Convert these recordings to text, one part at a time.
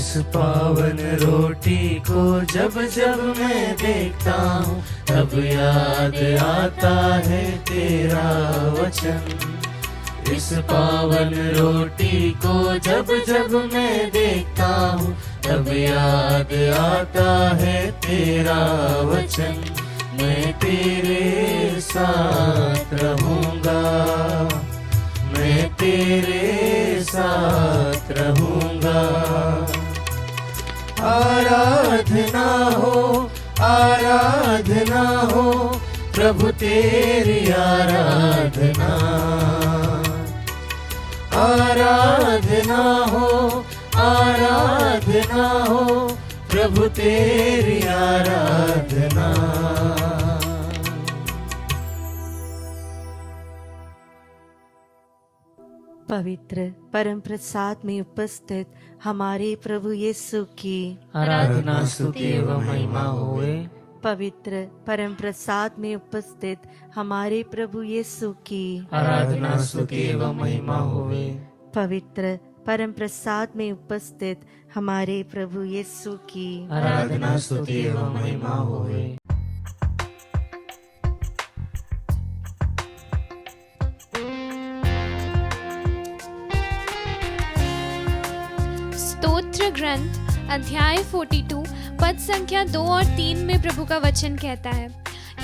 इस पावन रोटी को जब जब मैं देखता हूँ, तब याद आता है तेरा वचन। इस पावन रोटी को जब जब मैं देखता हूँ, तब याद आता है तेरा वचन। मैं तेरे साथ रहूँगा, मैं तेरे साथ रहूँगा। आराधना हो, आराधना हो, प्रभु तेरी आराधना। आराधना हो, आराधना हो, प्रभु तेरी आराधना। पवित्र परम प्रसाद में उपस्थित हमारे प्रभु यीशु की आराधना स्तुति एवं महिमा होवे। पवित्र परम प्रसाद में उपस्थित हमारे प्रभु यीशु की आराधना स्तुति एवं महिमा होवे। पवित्र परम प्रसाद में उपस्थित हमारे प्रभु यीशु की आराधना स्तुति एवं महिमा होवे। स्तोत्र ग्रंथ अध्याय 42 पद संख्या 2 और 3 में प्रभु का वचन कहता है,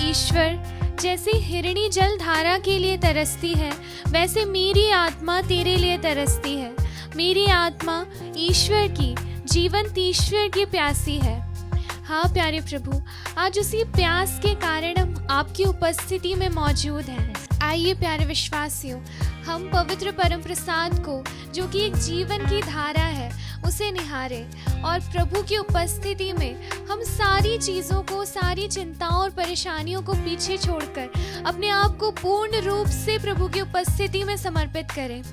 ईश्वर जैसे हिरणी जल धारा के लिए तरसती है, वैसे मेरी आत्मा तेरे लिए तरसती है। मेरी आत्मा ईश्वर की, जीवंत ईश्वर की प्यासी है। हाँ प्यारे प्रभु, आज उसी प्यास के कारण हम आपकी उपस्थिति में मौजूद हैं। आइए प्यारे विश्वासियों, हम पवित्र परम प्रसाद को, जो कि एक जीवन की धारा है, उसे निहारे और प्रभु की उपस्थिति में हम सारी चीज़ों को, सारी चिंताओं और परेशानियों को पीछे छोड़कर अपने आप को पूर्ण रूप से प्रभु की उपस्थिति में समर्पित करें।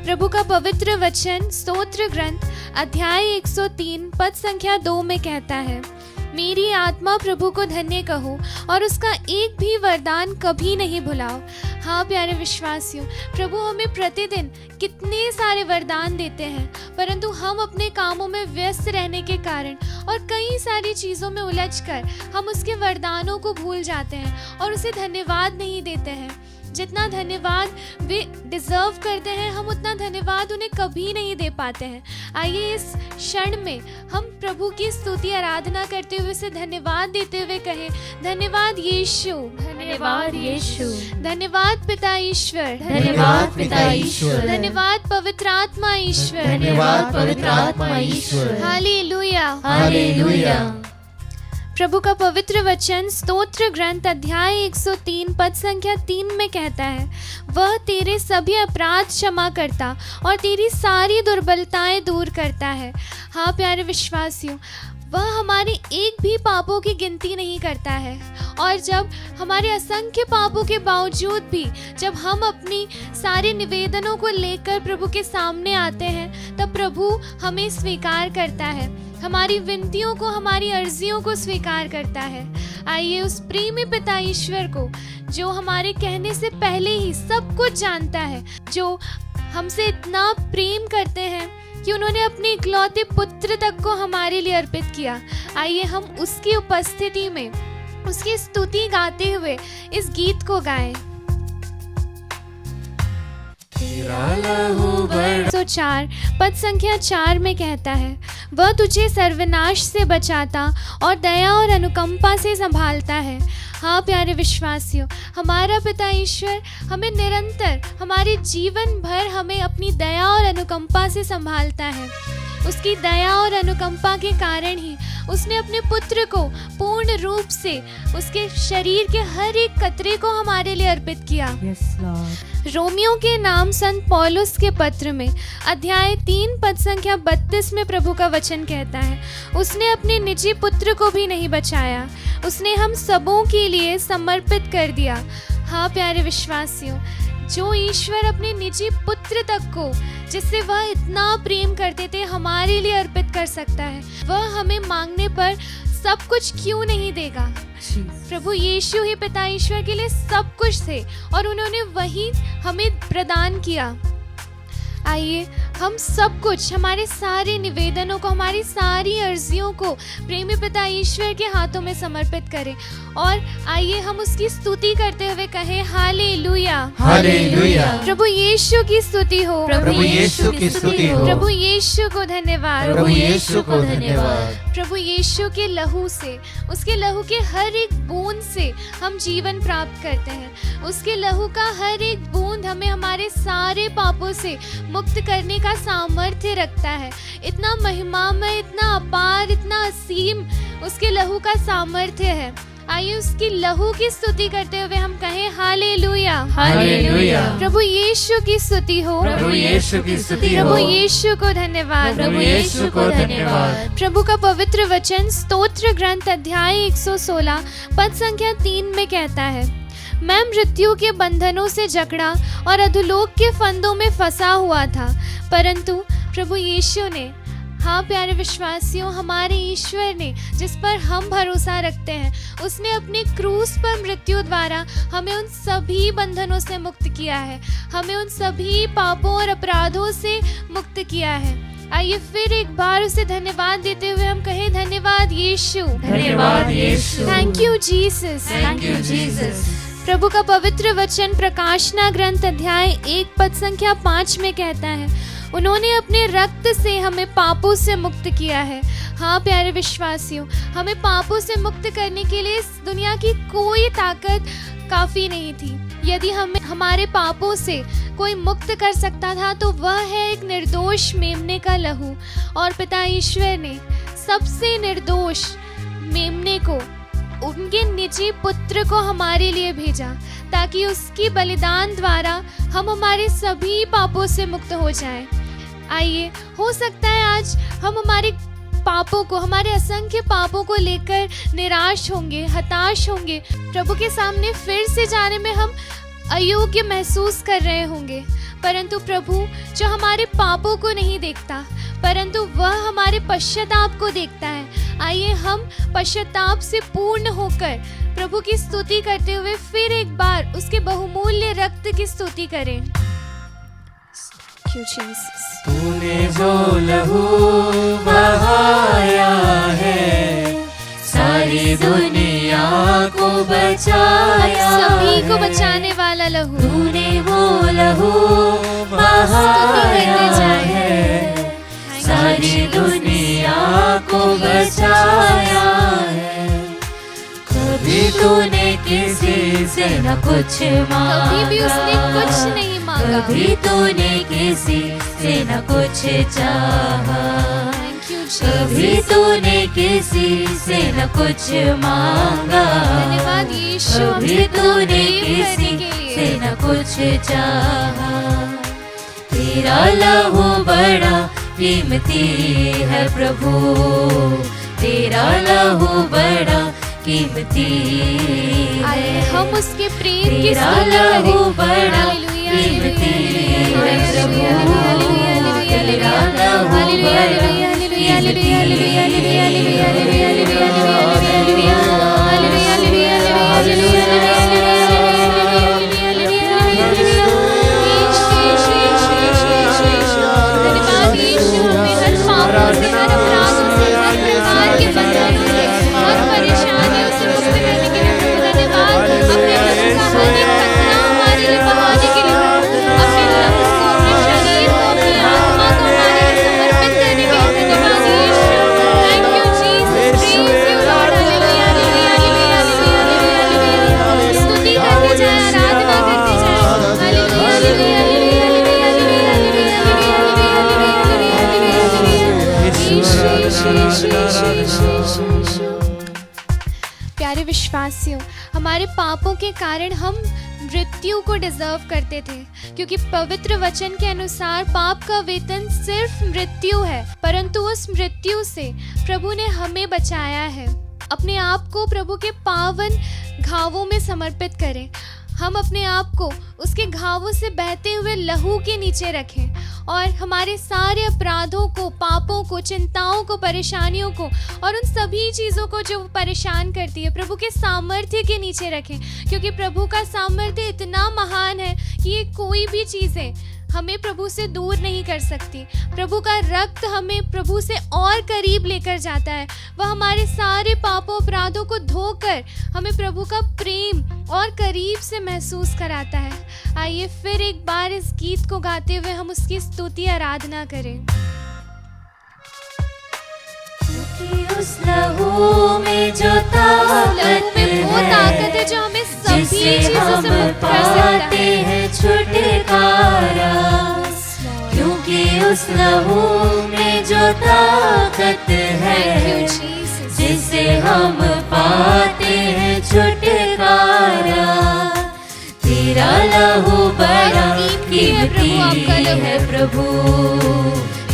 प्रभु का पवित्र वचन स्तोत्र ग्रंथ अध्याय 103 पद संख्या 2 में कहता है, मेरी आत्मा प्रभु को धन्य कहो और उसका एक भी वरदान कभी नहीं भुलाओ। हाँ प्यारे विश्वासियों, प्रभु हमें प्रतिदिन कितने सारे वरदान देते हैं, परंतु हम अपने कामों में व्यस्त रहने के कारण और कई सारी चीज़ों में उलझकर हम उसके वरदानों को भूल जाते हैं और उसे धन्यवाद नहीं देते हैं। जितना धन्यवाद वे डिजर्व करते हैं, हम उतना धन्यवाद उन्हें कभी नहीं दे पाते हैं। आइए इस क्षण में हम प्रभु की स्तुति आराधना करते हुए उसे धन्यवाद देते हुए कहें, धन्यवाद यीशु, धन्यवाद यीशु, धन्यवाद पिता ईश्वर, धन्यवाद पिता ईश्वर, धन्यवाद पवित्र आत्मा ईश्वर, धन्यवाद पवित्र आत्मा ईश्वर। Hallelujah, hallelujah. प्रभु का पवित्र वचन स्तोत्र ग्रंथ अध्याय 103 पद संख्या 3 में कहता है, वह तेरे सभी अपराध क्षमा करता और तेरी सारी दुर्बलताएं दूर करता है। हाँ प्यारे विश्वासियों, वह हमारे एक भी पापों की गिनती नहीं करता है, और जब हमारे असंख्य पापों के बावजूद भी जब हम अपनी सारे निवेदनों को लेकर प्रभु के सामने आते हैं, तब प्रभु हमें स्वीकार करता है, हमारी विनतियों को, हमारी अर्जियों को स्वीकार करता है। आइए उस प्रेमी पिता ईश्वर को, जो हमारे कहने से पहले ही सब कुछ जानता है, जो हमसे इतना प्रेम करते हैं कि उन्होंने अपने इकलौते पुत्र तक को हमारे लिए अर्पित किया, आइए हम उसकी उपस्थिति में उसकी स्तुति गाते हुए इस गीत को गाएं। 104 पद संख्या 4 में कहता है, वह तुझे सर्वनाश से बचाता और दया और अनुकंपा से संभालता है। हाँ प्यारे विश्वासियों, हमारा पिता ईश्वर हमें निरंतर, हमारे जीवन भर हमें अपनी दया और अनुकंपा से संभालता है। उसकी दया और अनुकंपा के कारण ही उसने अपने पुत्र को पूर्ण रूप से उसके शरीर के हर एक कतरे को हमारे लिए अर्पित किया। रोमियो के नाम संत पौलुस के पत्र में अध्याय 3 पद संख्या 32 में प्रभु का वचन कहता है, उसने अपने निजी पुत्र को भी नहीं बचाया, उसने हम सबों के लिए समर्पित कर दिया। हाँ प्यारे विश्वासियों, जो ईश्वर अपने निजी पुत्र तक को, जिससे वह इतना प्रेम करते थे, हमारे लिए अर्पित कर सकता है, वह हमें मांगने पर सब कुछ क्यों नहीं देगा। प्रभु यीशु ही पिता ईश्वर के लिए सब कुछ थे और उन्होंने वही हमें प्रदान किया। आइए हम सब कुछ, हमारे सारे निवेदनों को, हमारी सारी अर्जियों को प्रेमी पिता ईश्वर के हाथों में समर्पित करें। और आइए हम उसकी स्तुति करते हुए कहें हालेलुया, हालेलुया। प्रभु यीशु की स्तुति हो, प्रभु यीशु की स्तुति हो, प्रभु यीशु को धन्यवाद, प्रभु यीशु को धन्यवाद। प्रभु यीशु के लहू से, उसके लहू के हर एक बूंद से हम जीवन प्राप्त करते हैं। उसके लहू का हर एक बूंद हमें हमारे सारे पापों से मुक्त करने का सामर्थ्य रखता है। इतना महिमामय, इतना अपार, इतना असीम उसके लहू का सामर्थ्य है। आइए उसकी लहू की स्तुति करते हुए हम कहें हालेलुया, हालेलुया। प्रभु यीशु की स्तुति हो, प्रभु यीशु की स्तुति हो, प्रभु यीशु को धन्यवाद, प्रभु यीशु को धन्यवाद। प्रभु का पवित्र वचन स्तोत्र ग्रंथ अध्याय 116 पद संख्या 3 में कहता है, मैं मृत्यु के बंधनों से जकड़ा और अधोलोक के फंदों में फंसा हुआ था, परंतु प्रभु यीशु ने, हाँ प्यारे विश्वासियों, हमारे ईश्वर ने जिस पर हम भरोसा रखते हैं, उसने अपने क्रूस पर मृत्यु द्वारा हमें उन सभी बंधनों से मुक्त किया है, हमें उन सभी पापों और अपराधों से मुक्त किया है। आइए फिर एक बार उसे धन्यवाद देते हुए हम कहें धन्यवाद यीशु, धन्यवाद Yeshu, thank you Jesus, thank you Jesus. प्रभु का पवित्र वचन प्रकाशना ग्रंथ अध्याय 1 पद संख्या 5 में कहता है, उन्होंने अपने रक्त से हमें पापों से मुक्त किया है। हाँ प्यारे विश्वासियों, हमें पापों से मुक्त करने के लिए इस दुनिया की कोई ताकत काफी नहीं थी। यदि हमें हमारे पापों से कोई मुक्त कर सकता था तो वह है एक निर्दोष मेमने का लहू। और पिता ईश्वर ने सबसे निर्दोष मेमने को, उनके निजी पुत्र को हमारे लिए भेजा, ताकि उसकी बलिदान द्वारा हम हमारे सभी पापों से मुक्त हो जाएं। आइए, हो सकता है आज हम हमारे पापों को, हमारे असंख्य पापों को लेकर निराश होंगे, हताश होंगे, प्रभु के सामने फिर से जाने में हम अयोग्य महसूस कर रहे होंगे, परंतु प्रभु जो हमारे पापों को नहीं देखता, परंतु वह हमारे पश्चाताप को देखता है। आइए हम पश्चाताप से पूर्ण होकर प्रभु की स्तुति करते हुए फिर एक बार उसके बहुमूल्य रक्त की स्तुति करें। तूने जो लहू बहाया है, सारी दुनिया को बचाया, सभी को बचाने वाला लहू, तूने वो लहू बहाया है, सारी दुनिया को बचाया है। कभी तूने किसी से न कुछ मांगा, कभी भी उसने कुछ नहीं मांगा, कभी तूने किसी से न कुछ चाहा, कभी तूने किसी से न कुछ मांगा, धन्यवाद यीशु, कभी तूने किसी से न कुछ चाहा। तेरा लहू बड़ा कीमती है प्रभु, तेरा लहू बड़ा कीमती है। हम उसके प्रेम की तेरा स्तुति लहू करें। बड़ा हालेलुया, कीमती हालेलुया, है प्रभु, हालेलुया, हालेलुया, तेरा लहू हालेलुया, बड़ा हालेलुया, हालेलुया, कीमती hallelujah, hallelujah, hallelujah, hallelujah, hallelujah, hallelujah, hallelujah, धन्यवाद यीशु, हमें हर पापों से, हर अपराधों से, हर प्रकार के बंधनों से, हर परेशानियों से मुक्त करने के लिए प्रभु धन्यवाद। अपने लहू का हर एक कतरा हमारे लिए बहाने के लिए अपने लहू को, अपने शरीर को, अपनी आत्मा को हमारे लिए समर्पित करने के लिए धन्यवाद Yeshu. Thank you Jesus, praise you Lord, hallelujah, hallelujah, hallelujah, hallelujah, hallelujah. स्तुति करते जाएं, आराधना करते जाएं, hallelujah, hallelujah, hallelujah, hallelujah, hallelujah, प्यारे विश्वासियों, हमारे पापों के कारण हम मृत्यु को डिजर्व करते थे, क्योंकि पवित्र वचन के अनुसार पाप का वेतन सिर्फ मृत्यु है, परंतु उस मृत्यु से प्रभु ने हमें बचाया है। अपने आप को प्रभु के पावन घावों में समर्पित करें। हम अपने आप को उसके घावों से बहते हुए लहू के नीचे रखें और हमारे सारे अपराधों को, पापों को, चिंताओं को, परेशानियों को और उन सभी चीज़ों को जो परेशान करती है प्रभु के सामर्थ्य के नीचे रखें, क्योंकि प्रभु का सामर्थ्य इतना महान है कि ये कोई भी चीज़ें हमें प्रभु से दूर नहीं कर सकती। प्रभु का रक्त हमें प्रभु से और करीब लेकर जाता है। वह हमारे सारे पापों अपराधों को धोकर हमें प्रभु का प्रेम और करीब से महसूस कराता है। आइए फिर एक बार इस गीत को गाते हुए हम उसकी स्तुति आराधना करें। उस लहू में जो ताकत में वो ताकत है जो हमें सभी चीजों से मुक्त कर सकता है। छुटकारा, क्योंकि उस लहू में जो ताकत है जिसे हम पाते हैं छुटकारा। तेरा लहू बड़ा कीमती है प्रभु,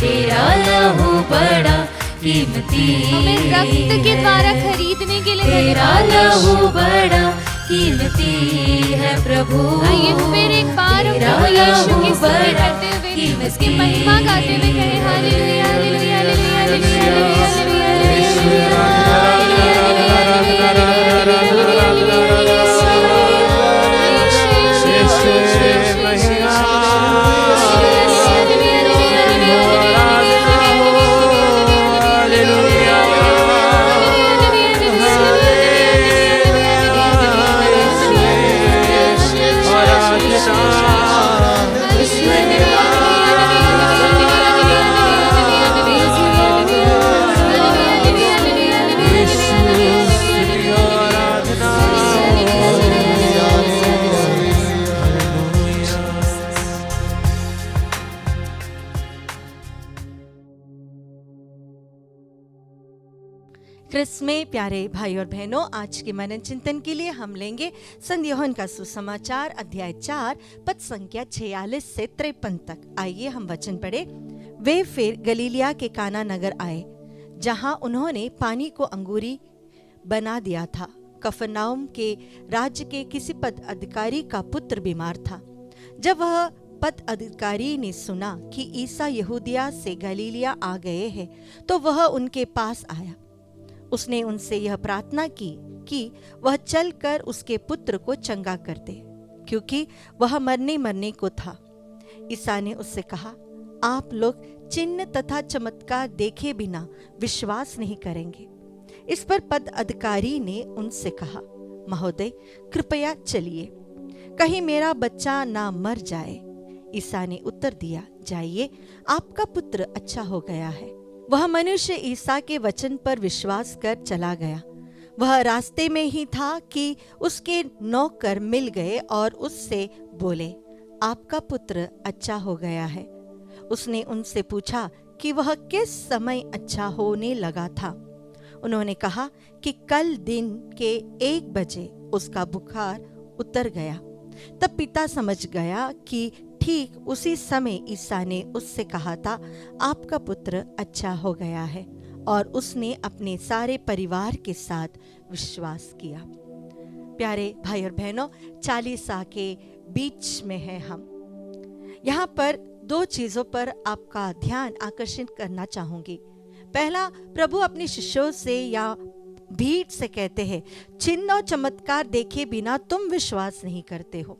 तेरा लहू बड़ा कीमती हमें रक्त के द्वारा खरीदने के लिए तेरा लहू बड़ा कीमती है प्रभु। आइए फिर एक बार हम प्रभु यीशु की स्तुति करते हुए उसकी महिमा गाते हुए कहें हालेलुया हालेलुया हालेलुया हालेलुया क्रिस में प्यारे भाई और बहनों, आज के मनन चिंतन के लिए हम लेंगे संत यूहन्ना का सुसमाचार अध्याय 4 पद संख्या 46 से 53 तक। आइए हम वचन पढ़े। वे फिर गलीलिया के काना नगर आए, जहां उन्होंने पानी को अंगूरी बना दिया था। कफरनहूम के राज्य के किसी पद अधिकारी का पुत्र बीमार था। जब वह पद अधिकारी ने सुना कि ईसा यहूदिया से गलीलिया आ गए हैं, तो वह उनके पास आया। उसने उनसे यह प्रार्थना की कि वह चलकर उसके पुत्र को चंगा कर दे, क्योंकि वह मरने को था। ईसा ने उससे कहा, आप लोग चिन्ह तथा चमत्कार देखे बिना विश्वास नहीं करेंगे। इस पर पद अधिकारी ने उनसे कहा, महोदय कृपया चलिए, कहीं मेरा बच्चा ना मर जाए। ईसा ने उत्तर दिया, जाइए, आपका पुत्र अच्छा हो गया है। वह मनुष्य ईसा के वचन पर विश्वास कर चला गया। वह रास्ते में ही था कि उसके नौकर मिल गए और उससे बोले, आपका पुत्र अच्छा हो गया है। उसने उनसे पूछा कि वह किस समय अच्छा होने लगा था। उन्होंने कहा कि कल दिन के 1 बजे उसका बुखार उतर गया। तब पिता समझ गया कि ठीक उसी समय ईसा ने उससे कहा था, आपका पुत्र अच्छा हो गया है, और उसने अपने सारे परिवार के साथ विश्वास किया। प्यारे भाई और बहनों, 40 के बीच में है हम। यहाँ पर 2 चीजों पर आपका ध्यान आकर्षित करना चाहूंगी। पहला, प्रभु अपने शिष्यों से या भीड़ से कहते हैं, चिन्ह और चमत्कार देखे बिना तुम विश्वास नहीं करते हो।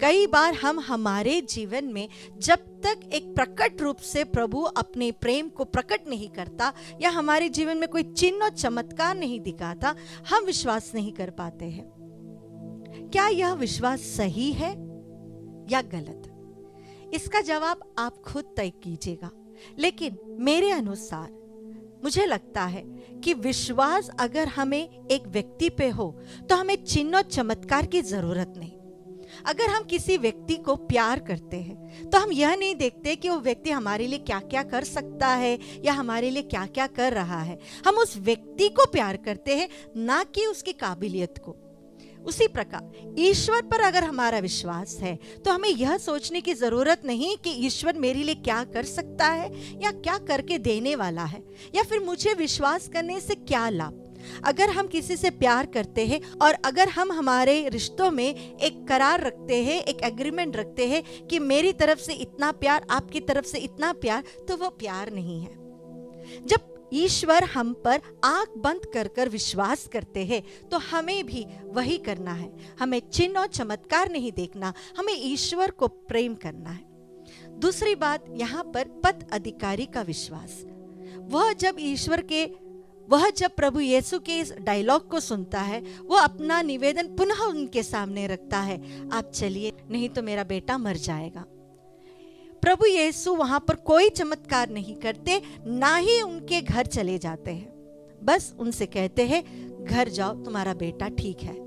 कई बार हम हमारे जीवन में जब तक एक प्रकट रूप से प्रभु अपने प्रेम को प्रकट नहीं करता या हमारे जीवन में कोई चिन्ह और चमत्कार नहीं दिखाता, हम विश्वास नहीं कर पाते हैं। क्या यह विश्वास सही है या गलत? इसका जवाब आप खुद तय कीजिएगा। लेकिन मेरे अनुसार मुझे लगता है कि विश्वास अगर हमें एक व्यक्ति पे हो तो हमें चिन्ह और चमत्कार की जरूरत नहीं। अगर हम किसी व्यक्ति को प्यार करते हैं तो हम यह नहीं देखते कि वो व्यक्ति हमारे लिए क्या क्या कर सकता है या हमारे लिए क्या क्या कर रहा है। हम उस व्यक्ति को प्यार करते हैं, ना कि उसकी काबिलियत को। उसी प्रकार ईश्वर पर अगर हमारा विश्वास है तो हमें यह सोचने की जरूरत नहीं कि ईश्वर मेरे लिए क्या कर सकता है या क्या करके देने वाला है, या फिर मुझे विश्वास करने से क्या लाभ। अगर हम किसी से प्यार करते हैं और अगर हम हमारे रिश्तों में एक करार रखते हैं, एक एग्रीमेंट रखते हैं कि मेरी तरफ से इतना प्यार, आपकी तरफ से इतना प्यार, तो वो प्यार नहीं है। जब ईश्वर हम पर आंख बंद कर कर विश्वास करते हैं तो हमें भी वही करना है। हमें चिन्ह और चमत्कार नहीं देखना, हमें ईश्वर को प्रेम करना है। दूसरी बात यहाँ पर पद अधिकारी का विश्वास। वह जब प्रभु यीशु के इस डायलॉग को सुनता है, वो अपना निवेदन पुनः उनके सामने रखता है, आप चलिए, नहीं तो मेरा बेटा मर जाएगा। प्रभु यीशु वहां पर कोई चमत्कार नहीं करते, ना ही उनके घर चले जाते हैं, बस उनसे कहते हैं घर जाओ, तुम्हारा बेटा ठीक है।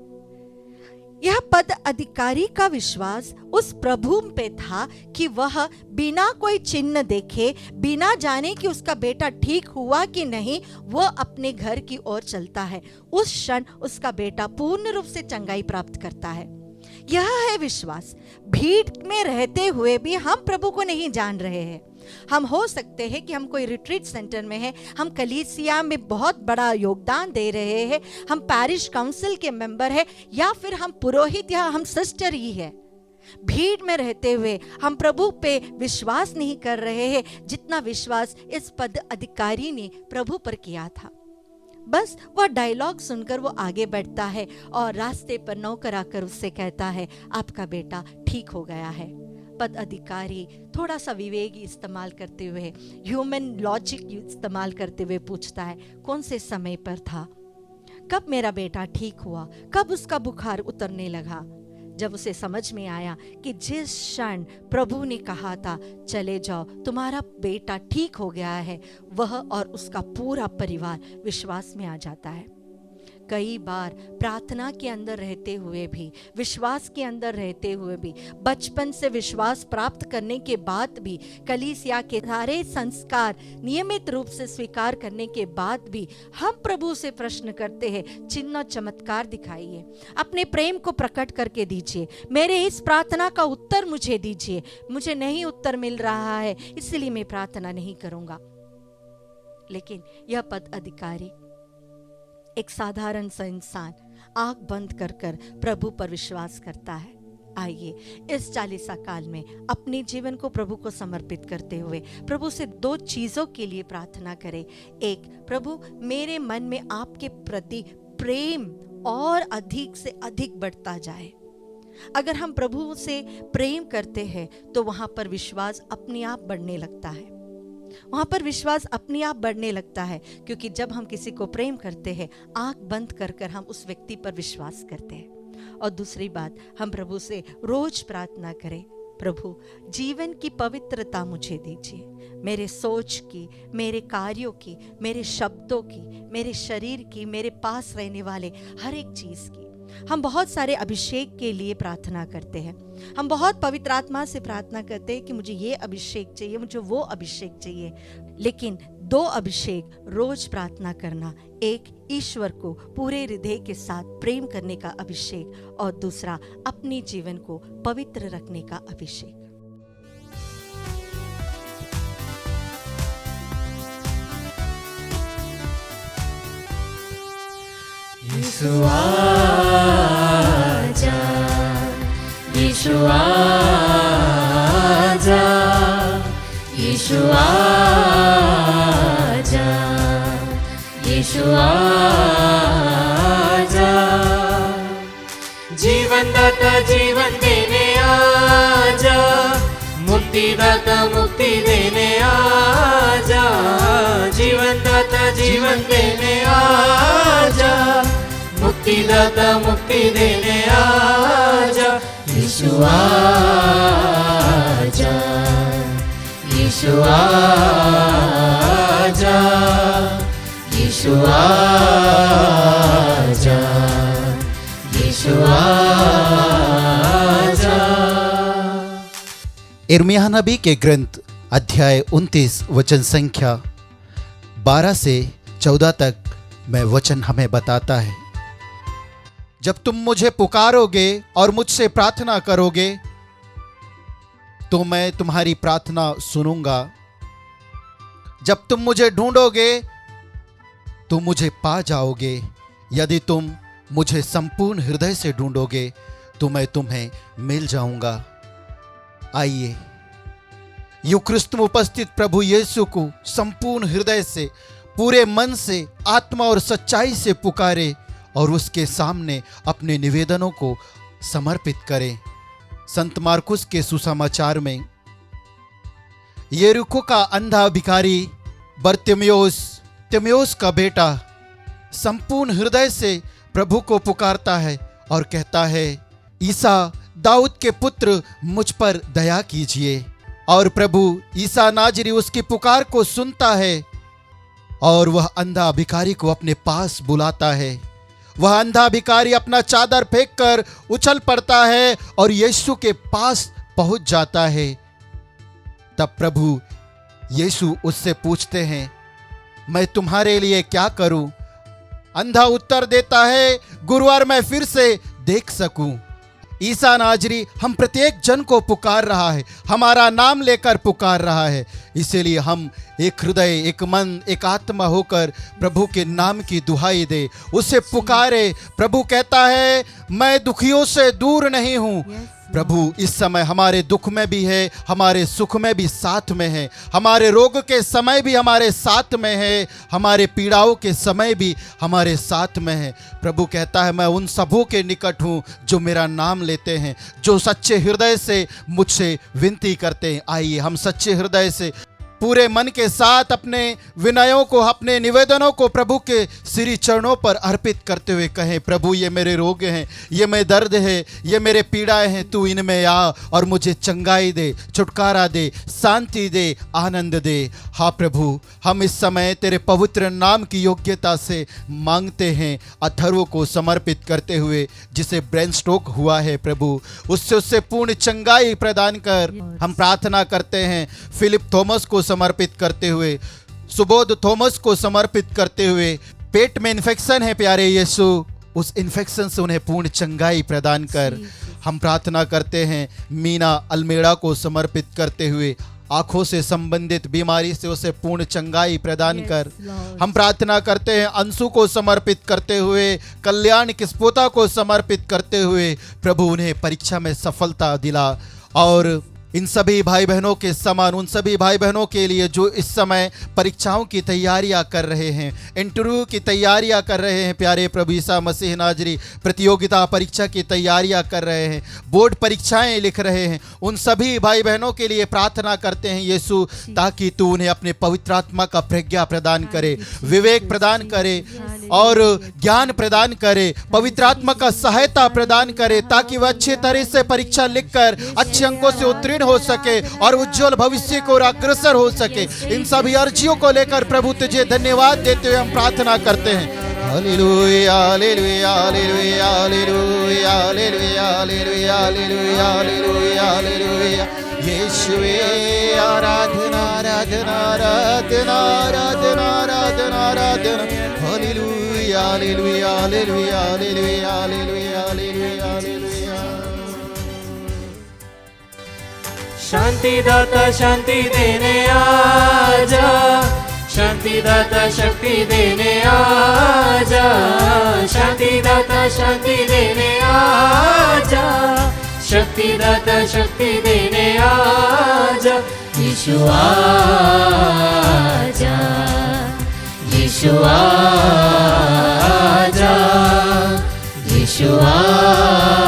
यह पद अधिकारी का विश्वास उस प्रभु पे था कि वह बिना कोई चिन्ह देखे, बिना जाने कि उसका बेटा ठीक हुआ कि नहीं, वह अपने घर की ओर चलता है। उस क्षण उसका बेटा पूर्ण रूप से चंगाई प्राप्त करता है। यह है विश्वास। भीड़ में रहते हुए भी हम प्रभु को नहीं जान रहे हैं। हम हो सकते हैं कि हम कोई रिट्रीट सेंटर में हैं, हम कलीसिया में बहुत बड़ा योगदान दे रहे हैं, हम पैरिश काउंसिल के मेंबर हैं, या फिर हम पुरोहित या हम सिस्टर ही है। भीड़ में रहते हुए हम प्रभु पे विश्वास नहीं कर रहे हैं जितना विश्वास इस पद अधिकारी ने प्रभु पर किया था। बस वह डायलॉग सुनकर वो आगे बढ़ता है और रास्ते पर नौकर आकर उससे कहता है आपका बेटा ठीक हो गया है। पद अधिकारी थोड़ा सा विवेक इस्तेमाल करते हुए, ह्यूमन लॉजिक इस्तेमाल करते हुए पूछता है कौन से समय पर था, कब मेरा बेटा ठीक हुआ, कब उसका बुखार उतरने लगा। जब उसे समझ में आया कि जिस क्षण प्रभु ने कहा था चले जाओ तुम्हारा बेटा ठीक हो गया है, वह और उसका पूरा परिवार विश्वास में आ जाता है। कई बार प्रार्थना के अंदर रहते हुए भी, विश्वास के अंदर रहते हुए भी, बचपन से विश्वास प्राप्त करने के बाद भी, कलीसिया के सारे संस्कार नियमित रूप से स्वीकार करने के बाद भी हम प्रभु से प्रश्न करते हैं चिन्ह चमत्कार दिखाइए, अपने प्रेम को प्रकट करके दीजिए, मेरे इस प्रार्थना का उत्तर मुझे दीजिए, मुझे नहीं उत्तर मिल रहा है इसलिए मैं प्रार्थना नहीं करूंगा। लेकिन यह पद अधिकारी, एक साधारण सा इंसान, आंख बंद कर कर प्रभु पर विश्वास करता है। आइए इस चालीसा काल में अपने जीवन को प्रभु को समर्पित करते हुए प्रभु से दो चीजों के लिए प्रार्थना करें। एक, प्रभु मेरे मन में आपके प्रति प्रेम और अधिक से अधिक बढ़ता जाए। अगर हम प्रभु से प्रेम करते हैं तो वहां पर विश्वास अपने आप बढ़ने लगता है, वहां पर विश्वास अपने आप बढ़ने लगता है, क्योंकि जब हम किसी को प्रेम करते हैं आंख बंद कर कर हम उस व्यक्ति पर विश्वास करते हैं। और दूसरी बात, हम प्रभु से रोज प्रार्थना करें, प्रभु जीवन की पवित्रता मुझे दीजिए, मेरे सोच की, मेरे कार्यों की, मेरे शब्दों की, मेरे शरीर की, मेरे पास रहने वाले हर एक चीज की। हम बहुत सारे अभिषेक के लिए प्रार्थना करते हैं, हम बहुत पवित्र आत्मा से प्रार्थना करते हैं कि मुझे ये अभिषेक चाहिए, मुझे वो अभिषेक चाहिए। लेकिन दो अभिषेक रोज प्रार्थना करना, एक ईश्वर को पूरे हृदय के साथ प्रेम करने का अभिषेक और दूसरा अपने जीवन को पवित्र रखने का अभिषेक। यीशु आजा, यीशु आजा, यीशु आजा, यीशु आजा, जीवन दाता जीवन देने आजा, मुक्ति दाता मुक्ति देने आजा, जीवन दाता जीवन देने आजा, मुक्ति दाता मुक्ति देने आजा। यीशु आजा, यीशु आजा, यीशु आजा, यीशु आजा। यिर्मयाह नबी के ग्रंथ अध्याय 29 वचन संख्या 12 से 14 तक में वचन हमें बताता है, जब तुम मुझे पुकारोगे और मुझसे प्रार्थना करोगे तो मैं तुम्हारी प्रार्थना सुनूंगा। जब तुम मुझे ढूंढोगे तो मुझे पा जाओगे। यदि तुम मुझे संपूर्ण हृदय से ढूंढोगे तो मैं तुम्हें मिल जाऊंगा। आइए यूक्रिस्त में उपस्थित प्रभु यीशु को संपूर्ण हृदय से, पूरे मन से, आत्मा और सच्चाई से पुकारे और उसके सामने अपने निवेदनों को समर्पित करें। संत मार्कुस के सुसमाचार में यरीहो का अंधा भिखारी तिमेउस का बेटा संपूर्ण हृदय से प्रभु को पुकारता है और कहता है, ईसा दाऊद के पुत्र मुझ पर दया कीजिए। और प्रभु ईसा नाजरी उसकी पुकार को सुनता है और वह अंधा भिखारी को अपने पास बुलाता है। वह अंधा भिखारी अपना चादर फेंककर उछल पड़ता है और यीशु के पास पहुंच जाता है। तब प्रभु यीशु उससे पूछते हैं, मैं तुम्हारे लिए क्या करूं? अंधा उत्तर देता है, गुरुवार मैं फिर से देख सकूं। ईसा नाजरी हम प्रत्येक जन को पुकार रहा है, हमारा नाम लेकर पुकार रहा है। इसीलिए हम एक हृदय, एक मन, एक आत्मा होकर प्रभु के नाम की दुहाई दे, उसे पुकारे। प्रभु कहता है, मैं दुखियों से दूर नहीं हूं। प्रभु इस समय हमारे दुख में भी है, हमारे सुख में भी साथ में है, हमारे रोग के समय भी हमारे साथ में है, हमारे पीड़ाओं के समय भी हमारे साथ में है। प्रभु कहता है, मैं उन सबों के निकट हूँ जो मेरा नाम लेते हैं, जो सच्चे हृदय से मुझसे विनती करते हैं। आइए हम सच्चे हृदय से पूरे मन के साथ अपने विनयों को, अपने निवेदनों को प्रभु के श्री चरणों पर अर्पित करते हुए कहें, प्रभु ये मेरे रोग हैं, ये मेरे दर्द है, ये मेरे पीड़ाएं हैं, तू इनमें आ और मुझे चंगाई दे, छुटकारा दे, शांति दे, आनंद दे। हाँ प्रभु, हम इस समय तेरे पवित्र नाम की योग्यता से मांगते हैं, अथर्व को समर्पित करते हुए, जिसे ब्रेन स्ट्रोक हुआ है प्रभु, उससे पूर्ण चंगाई प्रदान कर। हम प्रार्थना करते हैं फिलिप थॉमस को समर्पित करते हुए, सुबोध थॉमस को समर्पित करते हुए, पेट में इन्फेक्शन है प्यारे यीशु, उस इन्फेक्शन से उन्हें पूर्ण चंगाई प्रदान कर। हम प्रार्थना करते हैं मीना अल्मेड़ा को समर्पित करते हुए, आंखों से संबंधित बीमारी से उसे पूर्ण चंगाई प्रदान कर। हम प्रार्थना करते हैं अंशु को समर्पित करते हुए, कल्याण किस्पोता को समर्पित करते हुए, प्रभु उन्हें परीक्षा में सफलता दिला। और इन सभी भाई बहनों के समान उन सभी भाई बहनों के लिए जो इस समय परीक्षाओं की तैयारियां कर रहे हैं, इंटरव्यू की तैयारियां कर रहे हैं, प्यारे प्रभु यीशु मसीह नाजरी प्रतियोगिता परीक्षा की तैयारियां कर रहे हैं, बोर्ड परीक्षाएं लिख रहे हैं, उन सभी भाई बहनों के लिए प्रार्थना करते हैं यीशु, ताकि तू उन्हें अपने पवित्र आत्मा का प्रज्ञा प्रदान करे, विवेक प्रदान करे और ज्ञान प्रदान करे, पवित्र आत्मा का सहायता प्रदान करे, ताकि वह अच्छे तरह से परीक्षा लिखकर अच्छे अंकों से उत्तीर्ण हो सके और उज्जवल भविष्य को अग्रसर हो सके। इन सभी अर्जियों को लेकर प्रभु तुझे धन्यवाद देते हुए हम प्रार्थना करते हैं। Hallelujah hallelujah hallelujah hallelujah hallelujah hallelujah hallelujah hallelujah hallelujah यीशुवे आराधना आराधना आराधना आराधना आराधना आराधना hallelujah hallelujah hallelujah hallelujah hallelujah hallelujah hallelujah. शांति दाता शांति देने आजा, शांति दाता शक्ति देने आजा, शांति दाता शांति देने आजा, शक्ति दाता शक्ति देने आजा। यीशु आजा, यीशु आजा, यीशु आजा,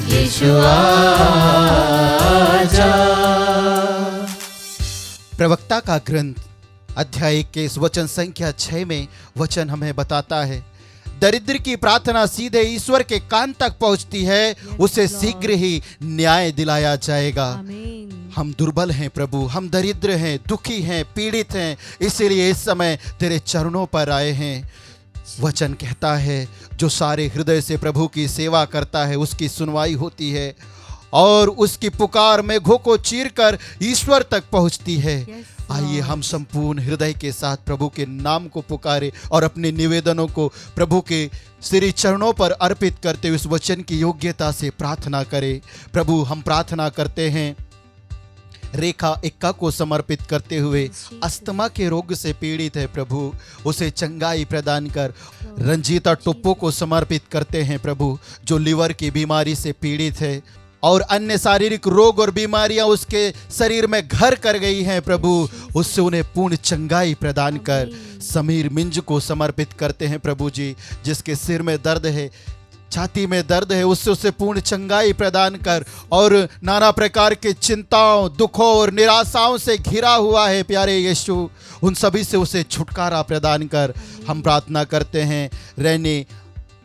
यीशु आजा। प्रवक्ता का ग्रंथ अध्याय 21 वचन संख्या 6 में वचन हमें बताता है, दरिद्र की प्रार्थना सीधे ईश्वर के कान तक पहुंचती है, उसे शीघ्र ही न्याय दिलाया जाएगा। हम दुर्बल हैं प्रभु, हम दरिद्र हैं, दुखी हैं, पीड़ित हैं, इसीलिए इस समय तेरे चरणों पर आए हैं। वचन कहता है, जो सारे हृदय से प्रभु की सेवा करता है उसकी सुनवाई होती है और उसकी पुकार मेघों को चीरकर ईश्वर तक पहुंचती है। आइए हम संपूर्ण हृदय के साथ प्रभु के नाम को पुकारे और अपने निवेदनों को प्रभु के श्री चरणों पर अर्पित करते हुए उस वचन की योग्यता से प्रार्थना करें। प्रभु हम प्रार्थना करते हैं रेखा इक्का को समर्पित करते हुए, अस्थमा के रोग से पीड़ित है प्रभु, उसे चंगाई प्रदान कर। रंजीता टुप्पो को समर्पित करते हैं प्रभु, जो लीवर की बीमारी से पीड़ित है और अन्य शारीरिक रोग और बीमारियां उसके शरीर में घर कर गई हैं प्रभु, उससे उन्हें पूर्ण चंगाई प्रदान कर। समीर मिंज को समर्पित करते हैं प्रभु जी, जिसके सिर में दर्द है, छाती में दर्द है उससे उसे पूर्ण चंगाई प्रदान कर, और नाना प्रकार के चिंताओं, दुखों और निराशाओं से घिरा हुआ है प्यारे यीशु, उन सभी से उसे छुटकारा प्रदान कर। हम प्रार्थना करते हैं रहने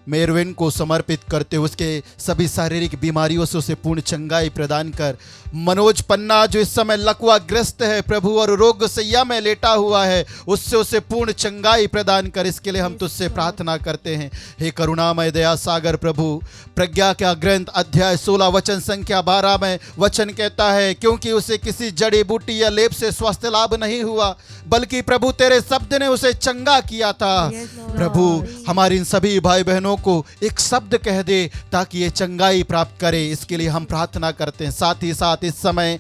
मेरविन को समर्पित करते हुए उसके सभी शारीरिक बीमारियों से उसे पूर्ण चंगाई प्रदान कर। मनोज पन्ना जो इस समय लकवाग्रस्त है प्रभु और रोग सैया में लेटा हुआ है, उससे उसे पूर्ण चंगाई प्रदान कर। इसके लिए हम तुझसे प्रार्थना करते हैं। हे करुणामय दया सागर प्रभु, प्रज्ञा का ग्रंथ अध्याय 16 वचन संख्या 12 में वचन कहता है, क्योंकि उसे किसी जड़ी बूटी या लेप से स्वास्थ्य लाभ नहीं हुआ, बल्कि प्रभु तेरे शब्द ने उसे चंगा किया था। प्रभु हमारे इन सभी भाई बहनों को एक शब्द कह दे ताकि ये चंगाई प्राप्त करे, इसके लिए हम प्रार्थना करते हैं। साथ ही साथ इस समय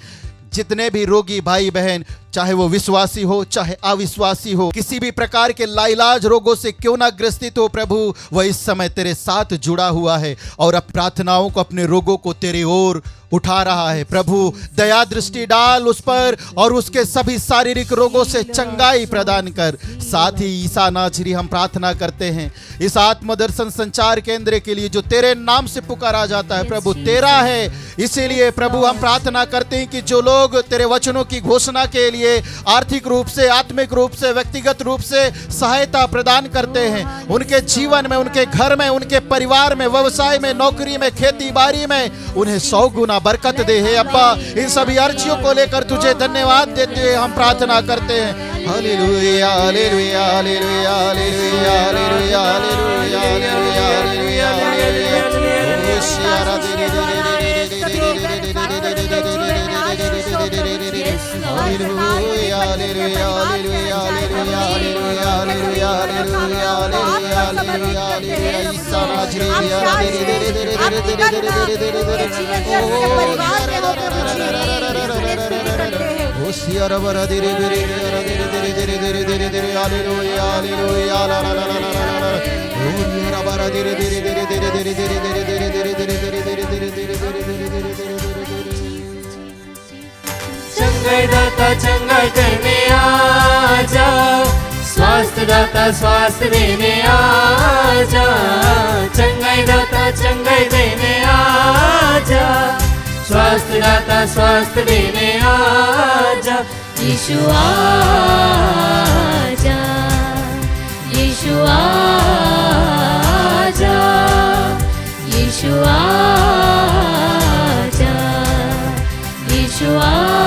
जितने भी रोगी भाई बहन, चाहे वो विश्वासी हो चाहे अविश्वासी हो, किसी भी प्रकार के लाइलाज रोगों से क्यों ना ग्रसित हो प्रभु, वह इस समय तेरे साथ जुड़ा हुआ है और अब प्रार्थनाओं को, अपने रोगों को तेरी ओर उठा रहा है। प्रभु दया दृष्टि डाल उस पर और उसके सभी शारीरिक रोगों से चंगाई प्रदान कर। साथ ही ईसा नाजरी हम प्रार्थना करते हैं इस आत्मदर्शन संचार केंद्र के लिए जो तेरे नाम से पुकारा जाता है प्रभु, तेरा है। इसीलिए प्रभु हम प्रार्थना करते हैं कि जो लोग तेरे वचनों की घोषणा के लिए आर्थिक रूप से, आत्मिक रूप से, व्यक्तिगत रूप से सहायता प्रदान करते हैं, उनके जीवन में, उनके घर में, उनके परिवार में, व्यवसाय में, नौकरी में, खेती बाड़ी में उन्हें 100 गुना बरकत दे। हे अब्बा, इन सभी अर्जियों को लेकर तुझे धन्यवाद देते हुए हम प्रार्थना करते हैं। Hallelujah hallelujah hallelujah hallelujah hallelujah hallelujah hallelujah चंगाई दाता चंगाई करने आजा, स्वास्थ्य दाता स्वास्थ्य देने आजा, चंगाई दाता चंगाई देने आजा, स्वास्थ्य दाता स्वास्थ्य देने आजा। यीशु आजा, यीशु आजा, यीशु आजा, यीशु आजा।